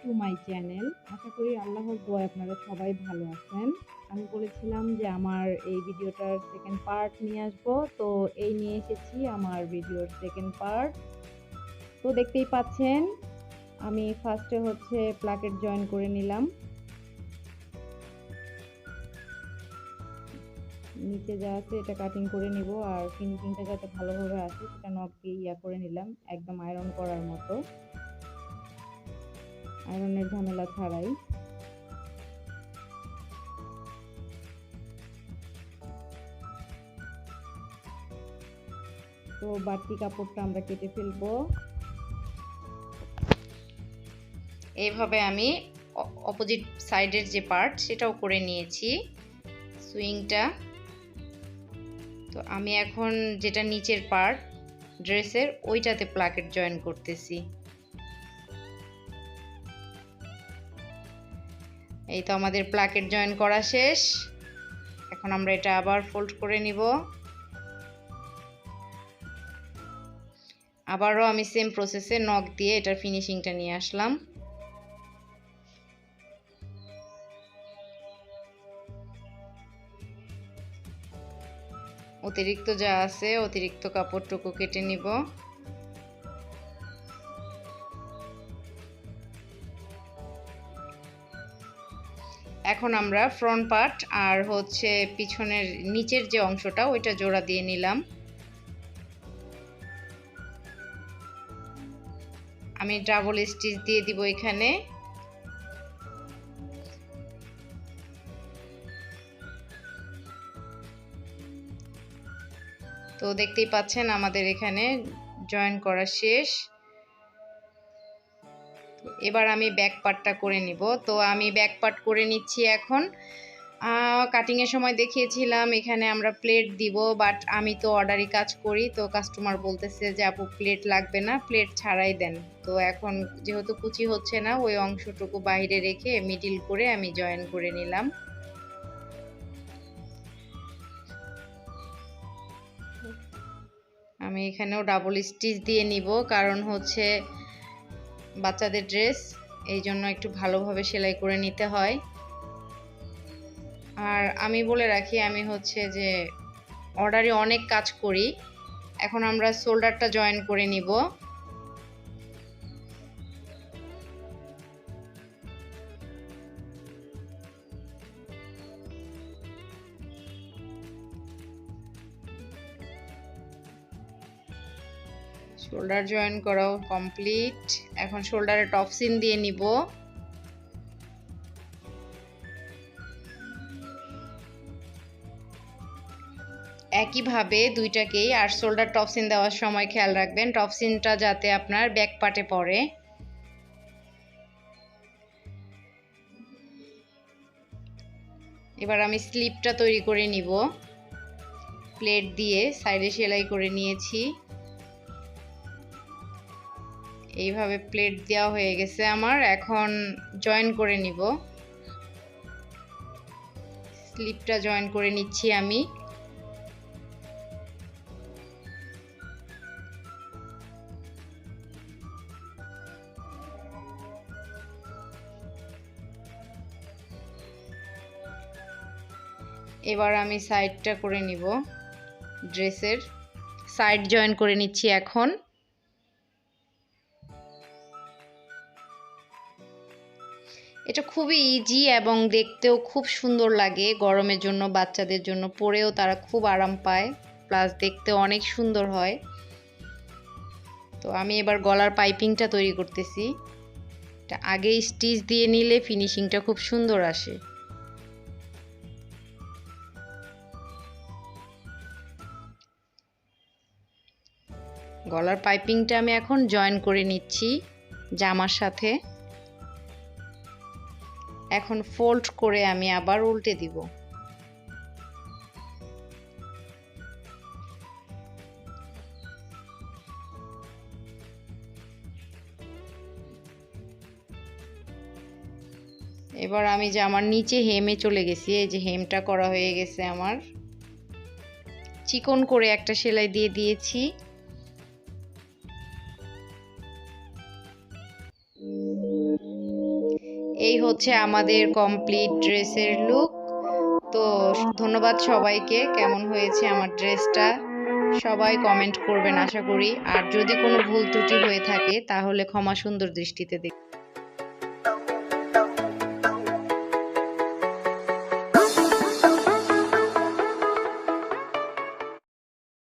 To my channel. আশা করি আল্লাহর দোয়ায় আপনারা সবাই ভালো আছেন। আমি বলেছিলাম যে আমার এই ভিডিওটার সেকেন্ড পার্ট নিয়ে আসবো, তো এই নিয়ে এসেছি আমার ভিডিওর সেকেন্ড পার্ট। তো দেখতেই পাচ্ছেন আমি ফার্স্টে হচ্ছে প্লাকেট জয়েন করে নিলাম, নিচে যা আছে এটা কাটিং করে নিব, আর ফিনিশিংটা যাতে ভালোভাবে আসে সেটা নখ দিয়ে করে নিলাম, একদম আয়রন করার মতো, আয়রনের ঝামেলা ছাড়াই। তো বাড়তি কাপড়টা আমরা কেটে ফেলবো। এইভাবে আমি অপোজিট সাইডের যে পার্ট সেটাও করে নিয়েছি সুইংটা। তো আমি এখন যেটা নিচের পার্ট ড্রেসের ওইটাতে প্লাকেট জয়েন করতেছি। এই তো আমাদের প্লাকেট জয়েন করা শেষ। এখন আমরা এটা আবার ফোল্ড করে নিব। আবারও আমি সেম প্রসেসে নখ দিয়ে এটার ফিনিশিংটা নিয়ে আসলাম। অতিরিক্ত যা আছে অতিরিক্ত কাপড়টুকু কেটে নিব। এখন আমরা ফ্রন্ট পার্ট আর হচ্ছে পিছনের নিচের যে অংশটা ওইটা জোড়া দিয়ে নিলাম। আমি ডাবল স্টিচ দিয়ে দিব এখানে। তো দেখতেই পাচ্ছেন আমাদের এখানে জয়েন করা শেষ। এবার আমি ব্যাক পার্টটা করে নিব। তো আমি ব্যাক পার্ট করে নিচ্ছি এখন। কাটিংয়ের সময় দেখিয়েছিলাম এখানে আমরা প্লেট দিব, বাট আমি তো অর্ডারি কাজ করি, তো কাস্টমার বলতেছে যে আপু প্লেট লাগবে না, প্লেট ছাড়াই দেন। তো এখন যেহেতু কুচি হচ্ছে না, ওই অংশটুকু বাইরে রেখে মিডিল করে আমি জয়েন করে নিলাম। আমি এখানেও ডাবল স্টিচ দিয়ে নিব, কারণ হচ্ছে বাচ্চাদের ড্রেস, এই জন্য একটু ভালোভাবে সেলাই করে নিতে হয়। আর আমি বলে রাখি আমি হচ্ছে যে অর্ডারে অনেক কাজ করি। এখন আমরা শোল্ডারটা জয়েন করে নিব। শোল্ডার জয়েন করাও কমপ্লিট। এখন শোল্ডারে টপ সিন দিয়ে নিব। একইভাবে দুইটাকেই, আর শোল্ডার টপ সিন দেওয়ার সময় খেয়াল রাখবেন টপ সিনটা যাতে আপনার ব্যাক পার্টে পড়ে। এবার আমি স্লিপটা তৈরি করে নিব। প্লেট দিয়ে সাইডে সেলাই করে নিয়েছি। এইভাবে প্লেট দেওয়া হয়ে গেছে আমার। এখন জয়েন করে নিব। স্লিপটা জয়েন করে নিচ্ছি আমি। এবার আমি সাইডটা করে নিব। ড্রেসের সাইড জয়েন করে নিচ্ছি এখন। এটা খুবই ইজি এবং দেখতেও খুব সুন্দর লাগে। গরমের জন্য বাচ্চাদের জন্য পরেও তারা খুব আরাম পায়, প্লাস দেখতে অনেক সুন্দর হয়। তো আমি এবার গলার পাইপিংটা তৈরি করতেছি। এটা আগে স্টিচ দিয়ে নিলে ফিনিশিংটা খুব সুন্দর আসে। গলার পাইপিংটা আমি এখন জয়েন করে নিচ্ছি জামার সাথে। এখন ফোল্ড করে আমি আবার উল্টে দিব। এবার আমি জামার নিচে হেমে চলে গেছি। এই যে হেমটা করা হয়ে গেছে আমার। চিকন করে একটা সেলাই দিয়ে দিয়েছি। এই হচ্ছে আমাদের কমপ্লিট ড্রেসের লুক। তো ধন্যবাদ সবাইকে। কেমন হয়েছে আমার ড্রেসটা সবাই কমেন্ট করবেন আশা করি। আর যদি কোনো ভুল ত্রুটি হয়ে থাকে তাহলে ক্ষমা সুন্দর দৃষ্টিতে দেখবেন।